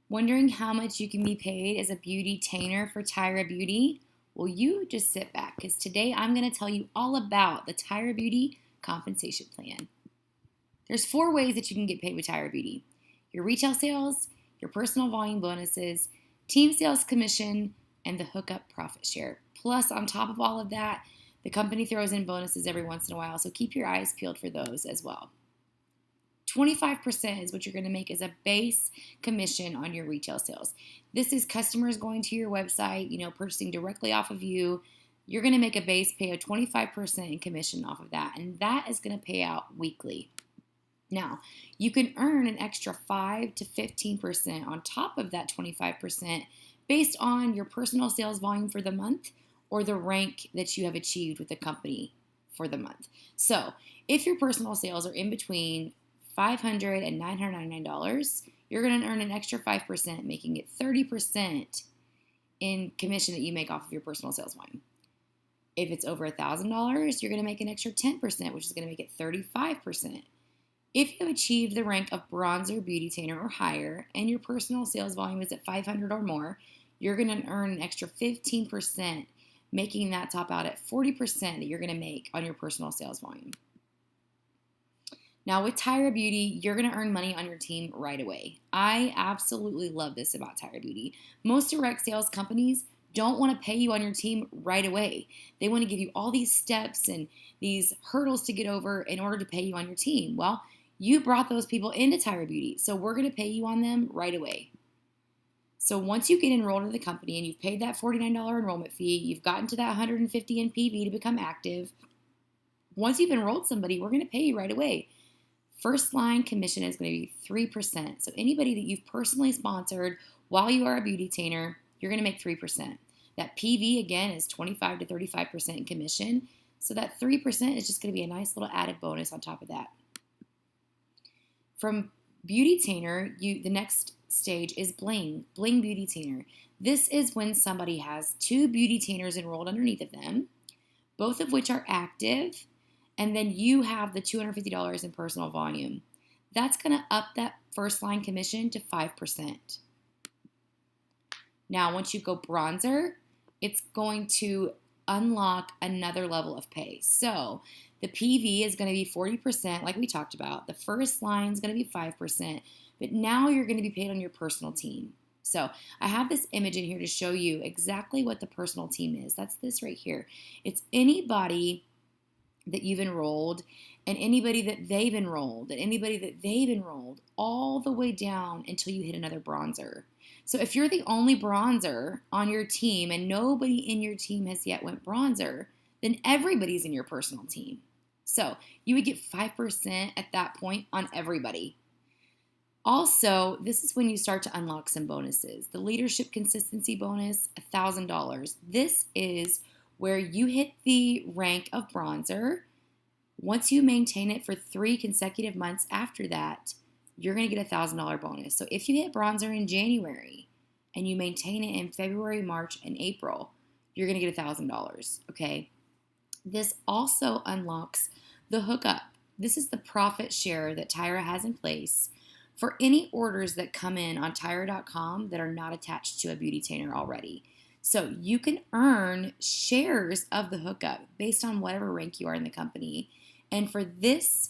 Wondering how much you can be paid as a beauty tainer for Tyra Beauty? Well, you just sit back because today I'm going to tell you all about the Tyra Beauty compensation plan. There's 4 ways that you can get paid with Tyra Beauty: your retail sales, your personal volume bonuses, team sales commission, and the hookup profit share. Plus, on top of all of that, the company throws in bonuses every once in a while, so keep your eyes peeled for those as well. 25% is what you're going to make as a base commission on your retail sales. This is customers going to your website, purchasing directly off of you. You're going to make a base pay of 25% in commission off of that, and that is going to pay out weekly. Now, you can earn an extra 5 to 15% on top of that 25% based on your personal sales volume for the month or the rank that you have achieved with the company for the month. So, if your personal sales are in between $500 and $999, you're going to earn an extra 5%, making it 30% in commission that you make off of your personal sales volume. If it's over $1,000, you're going to make an extra 10%, which is going to make it 35%. If you have achieved the rank of bronzer, beauty tainer, or higher, and your personal sales volume is at 500 or more, you're going to earn an extra 15%, making that top out at 40% that you're going to make on your personal sales volume. Now, with Tyra Beauty, you're going to earn money on your team right away. I absolutely love this about Tyra Beauty. Most direct sales companies don't want to pay you on your team right away. They want to give you all these steps and these hurdles to get over in order to pay you on your team. Well, you brought those people into Tyra Beauty, so we're going to pay you on them right away. So once you get enrolled in the company and you've paid that $49 enrollment fee, you've gotten to that $150 in PV to become active. Once you've enrolled somebody, we're going to pay you right away. First line commission is going to be 3%. So anybody that you've personally sponsored while you are a beauty tainer, you're going to make 3%. That PV, again, is 25 to 35% in commission. So that 3% is just going to be a nice little added bonus on top of that. From beauty tainer, the next stage is bling beauty tainer. This is when somebody has 2 beauty tainers enrolled underneath of them, both of which are active, and then you have the $250 in personal volume. That's going to up that first line commission to 5%. Now, once you go bronzer, it's going to unlock another level of pay. So the PV is going to be 40%, like we talked about. The first line is going to be 5%, but now you're going to be paid on your personal team. So I have this image in here to show you exactly what the personal team is. That's this right here. It's anybody that you've enrolled and anybody that they've enrolled and anybody that they've enrolled all the way down until you hit another bronzer. So if you're the only bronzer on your team and nobody in your team has yet went bronzer, then everybody's in your personal team. So you would get 5% at that point on everybody. Also, this is when you start to unlock some bonuses. The leadership consistency bonus, $1,000. This is where you hit the rank of bronzer. Once you maintain it for 3 consecutive months after that, you're going to get a $1,000 bonus. So if you hit bronzer in January and you maintain it in February, March, and April, you're going to get $1,000, okay? This also unlocks the hookup. This is the profit share that Tyra has in place for any orders that come in on Tyra.com that are not attached to a beauty tainer already. So you can earn shares of the hookup based on whatever rank you are in the company. And for this,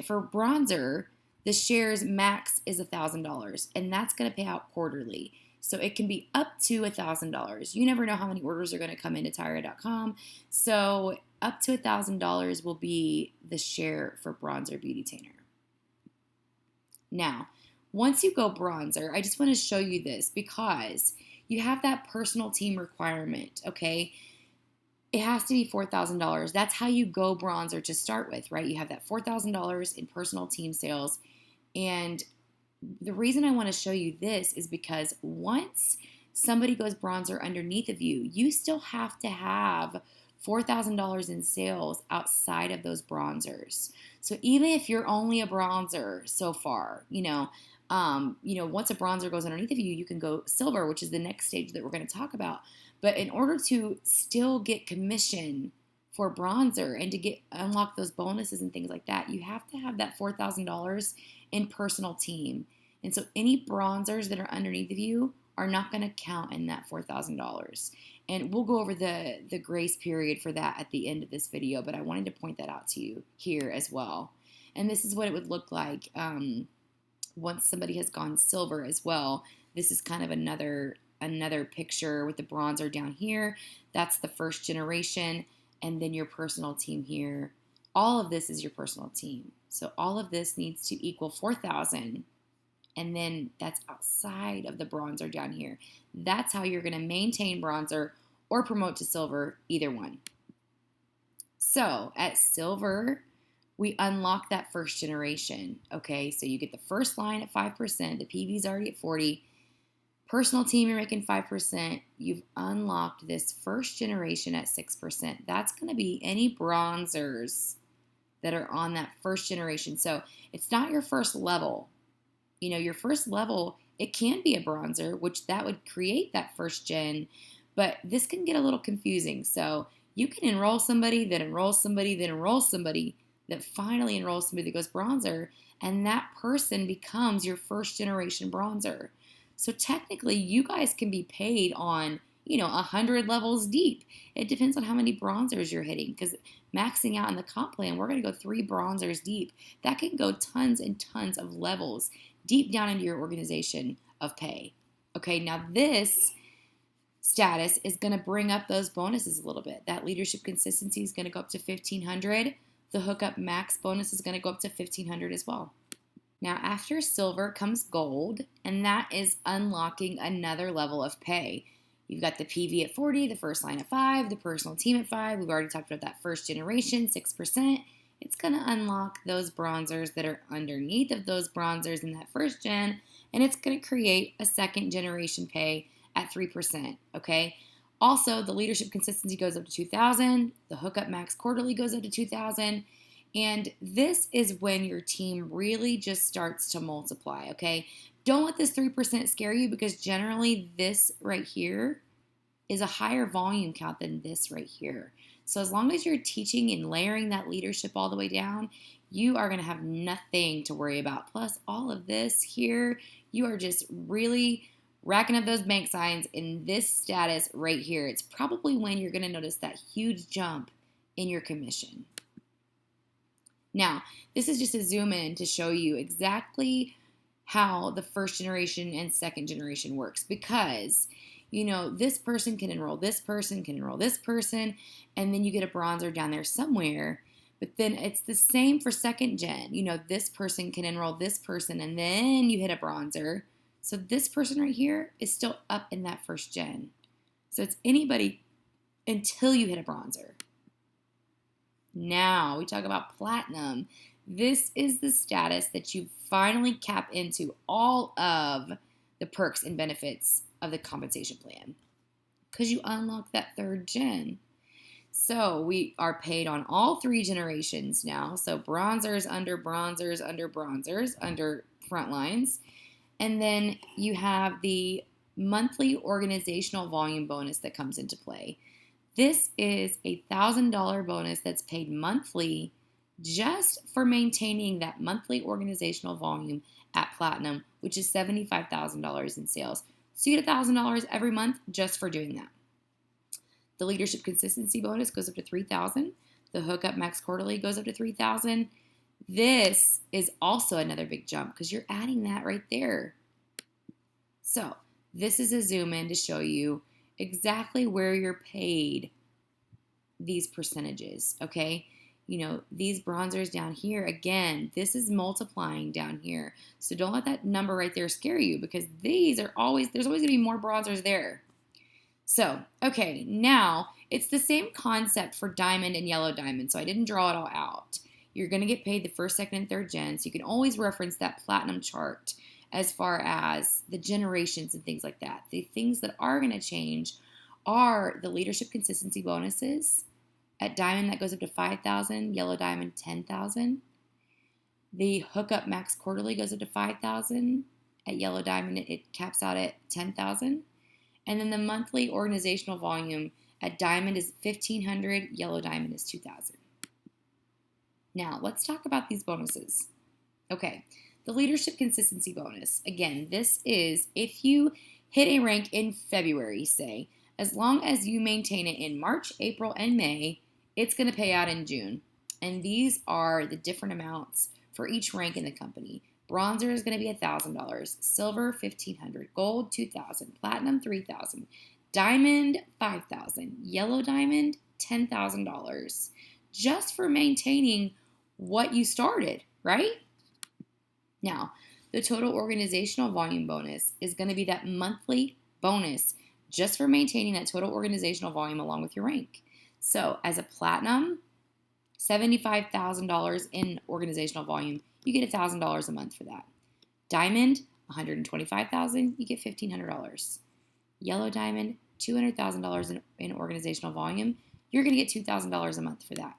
for bronzer, the shares max is $1,000, and that's going to pay out quarterly. So it can be up to $1,000. You never know how many orders are going to come into Tyra.com. So up to $1,000 will be the share for bronzer beauty tainer. Now, once you go bronzer, I just want to show you this because you have that personal team requirement, okay? It has to be $4,000. That's how you go bronzer to start with, right? You have that $4,000 in personal team sales. And the reason I want to show you this is because once somebody goes bronzer underneath of you, you still have to have $4,000 in sales outside of those bronzers. So even if you're only a bronzer so far, once a bronzer goes underneath of you, you can go silver, which is the next stage that we're going to talk about. But in order to still get commission for bronzer and to unlock those bonuses and things like that, you have to have that $4,000 in personal team. And so any bronzers that are underneath of you are not going to count in that $4,000. And we'll go over the grace period for that at the end of this video, but I wanted to point that out to you here as well. And this is what it would look like once somebody has gone silver as well. This is kind of another picture with the bronzer down here. That's the first generation, and then your personal team here. All of this is your personal team. So all of this needs to equal 4,000. And then that's outside of the bronzer down here. That's how you're going to maintain bronzer or promote to silver, either one. So at silver, we unlock that first generation. Okay, so you get the first line at 5%. The PV is already at 40. Personal team, you're making 5%. You've unlocked this first generation at 6%. That's going to be any bronzers that are on that first generation. So it's not your first level. You know, your first level, it can be a bronzer, which that would create that first gen, but this can get a little confusing. So you can enroll somebody, that enrolls somebody, that enrolls somebody, that finally enrolls somebody that goes bronzer, and that person becomes your first generation bronzer. So technically, you guys can be paid on, 100 levels deep. It depends on how many bronzers you're hitting, because maxing out in the comp plan, we're going to go 3 bronzers deep. That can go tons and tons of levels deep down into your organization of pay. Okay, now this status is going to bring up those bonuses a little bit. That leadership consistency is going to go up to 1,500. The hookup max bonus is going to go up to 1,500 as well. Now after silver comes gold, and that is unlocking another level of pay. You've got the PV at 40, the first line at 5, the personal team at 5. We've already talked about that first generation, 6%. It's going to unlock those bronzers that are underneath of those bronzers in that first gen, and it's going to create a second generation pay at 3%, okay? Also, the leadership consistency goes up to 2,000. The hookup max quarterly goes up to 2,000. And this is when your team really just starts to multiply, okay? Don't let this 3% scare you, because generally this right here is a higher volume count than this right here. So as long as you're teaching and layering that leadership all the way down, you are going to have nothing to worry about. Plus all of this here, you are just really racking up those bank signs in this status right here. It's probably when you're going to notice that huge jump in your commission. Now, this is just a zoom in to show you exactly how the first generation and second generation works, because this person can enroll this person, can enroll this person, and then you get a bronzer down there somewhere. But then it's the same for second gen. This person can enroll this person, and then you hit a bronzer. So this person right here is still up in that first gen. So it's anybody until you hit a bronzer. Now we talk about platinum. This is the status that you finally cap into all of the perks and benefits of the compensation plan, because you unlock that third gen. So we are paid on all 3 generations now. So bronzers, under bronzers, under bronzers, under front lines. And then you have the monthly organizational volume bonus that comes into play. This is a $1,000 bonus that's paid monthly just for maintaining that monthly organizational volume at platinum, which is $75,000 in sales. So you get $1,000 every month just for doing that. The leadership consistency bonus goes up to $3,000. The hookup max quarterly goes up to $3,000. This is also another big jump, because you're adding that right there. So this is a zoom in to show you exactly where you're paid these percentages, okay? These bronzers down here, again, this is multiplying down here. So don't let that number right there scare you, because there's always going to be more bronzers there. So, okay, now it's the same concept for diamond and yellow diamond, so I didn't draw it all out. You're going to get paid the first, second, and third gen, so you can always reference that platinum chart as far as the generations and things like that. The things that are going to change are the leadership consistency bonuses. At diamond, that goes up to $5,000. Yellow diamond, $10,000. The hookup max quarterly goes up to $5,000. At yellow diamond, it caps out at $10,000. And then the monthly organizational volume at diamond is $1,500. Yellow diamond is $2,000. Now, let's talk about these bonuses. Okay, The leadership consistency bonus. Again, this is if you hit a rank in February, say, as long as you maintain it in March, April, and May, it's going to pay out in June. And these are the different amounts for each rank in the company. Bronzer is going to be $1,000, silver $1,500, gold $2,000, platinum $3,000, diamond $5,000, yellow diamond $10,000, just for maintaining what you started, right? Now, the total organizational volume bonus is going to be that monthly bonus just for maintaining that total organizational volume along with your rank. So, as a platinum, $75,000 in organizational volume, you get $1,000 a month for that. Diamond, $125,000, you get $1,500. Yellow diamond, $200,000 in organizational volume, you're going to get $2,000 a month for that.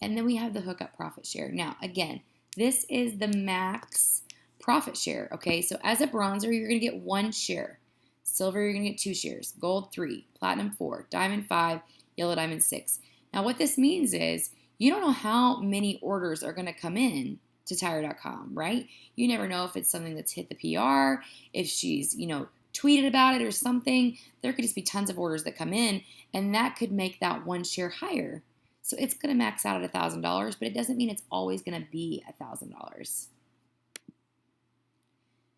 And then we have the hookup profit share. Now, again, this is the max profit share, okay? So as a bronzer, you're going to get 1 share. Silver, you're going to get 2 shares. Gold, 3. Platinum, 4. Diamond, 5. Yellow diamond, 6. Now, what this means is you don't know how many orders are going to come in to Tyra.com, right? You never know if it's something that's hit the PR, if she's, tweeted about it or something. There could just be tons of orders that come in, and that could make that 1 share higher. So it's going to max out at $1,000, but it doesn't mean it's always going to be $1,000.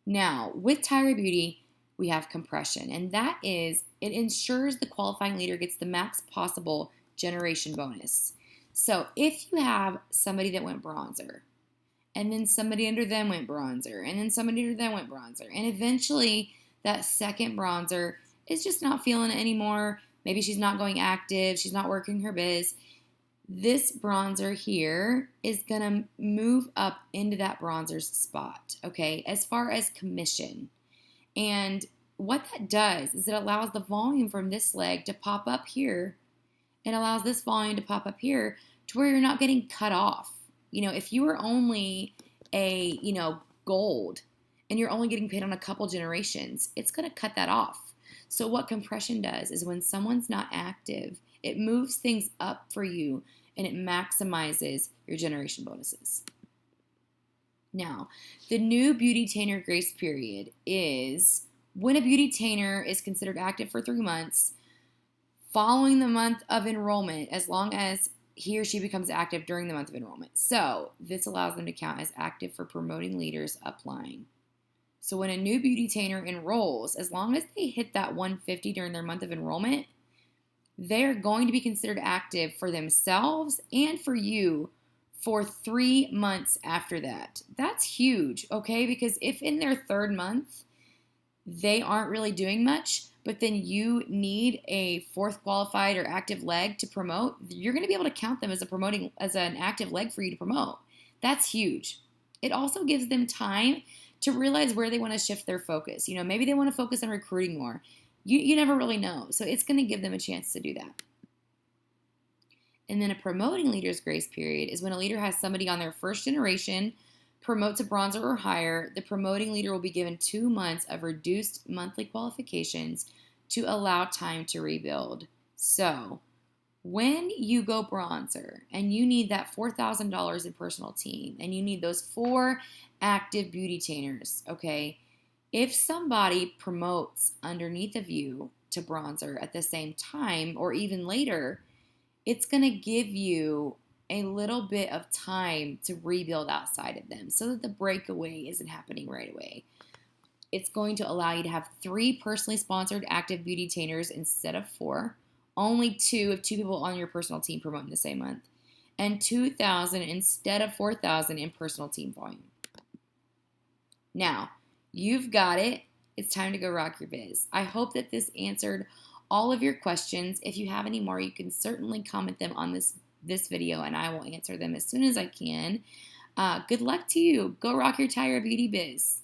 Now, with Tyra Beauty, we have compression, and that is, it ensures the qualifying leader gets the max possible generation bonus. So if you have somebody that went bronzer, and then somebody under them went bronzer, and then somebody under them went bronzer, and eventually that second bronzer is just not feeling it anymore, maybe she's not going active, she's not working her biz, this bronzer here is going to move up into that bronzer's spot, okay, as far as commission. And what that does is it allows the volume from this leg to pop up here and allows this volume to pop up here to where you're not getting cut off. If you were only a, gold and you're only getting paid on a couple generations, it's going to cut that off. So what compression does is when someone's not active, it moves things up for you and it maximizes your generation bonuses. Now, the new beauty tainer grace period is when a beauty tainer is considered active for 3 months following the month of enrollment, as long as he or she becomes active during the month of enrollment. So this allows them to count as active for promoting leaders upline. So when a new beauty tainer enrolls, as long as they hit that 150 during their month of enrollment, they're going to be considered active for themselves and for you for 3 months after that. That's huge, okay? Because if in their 3rd month, they aren't really doing much, but then you need a 4th qualified or active leg to promote, you're going to be able to count them as an active leg for you to promote. That's huge. It also gives them time to realize where they want to shift their focus. Maybe they want to focus on recruiting more. You never really know. So it's going to give them a chance to do that. And then a promoting leader's grace period is when a leader has somebody on their 1st generation, promote to bronzer or higher. The promoting leader will be given 2 months of reduced monthly qualifications to allow time to rebuild. So when you go bronzer and you need that $4,000 in personal team and you need those 4 active beauty tainers, okay, if somebody promotes underneath of you to bronzer at the same time or even later, it's going to give you a little bit of time to rebuild outside of them so that the breakaway isn't happening right away. It's going to allow you to have 3 personally sponsored active beauty tainers instead of 4, only 2 if 2 people on your personal team promote in the same month, and 2,000 instead of 4,000 in personal team volume. Now, you've got it. It's time to go rock your biz. I hope that this answered all of your questions. If you have any more, you can certainly comment them on this video, and I will answer them as soon as I can. Good luck to you. Go rock your Tyra Beauty biz.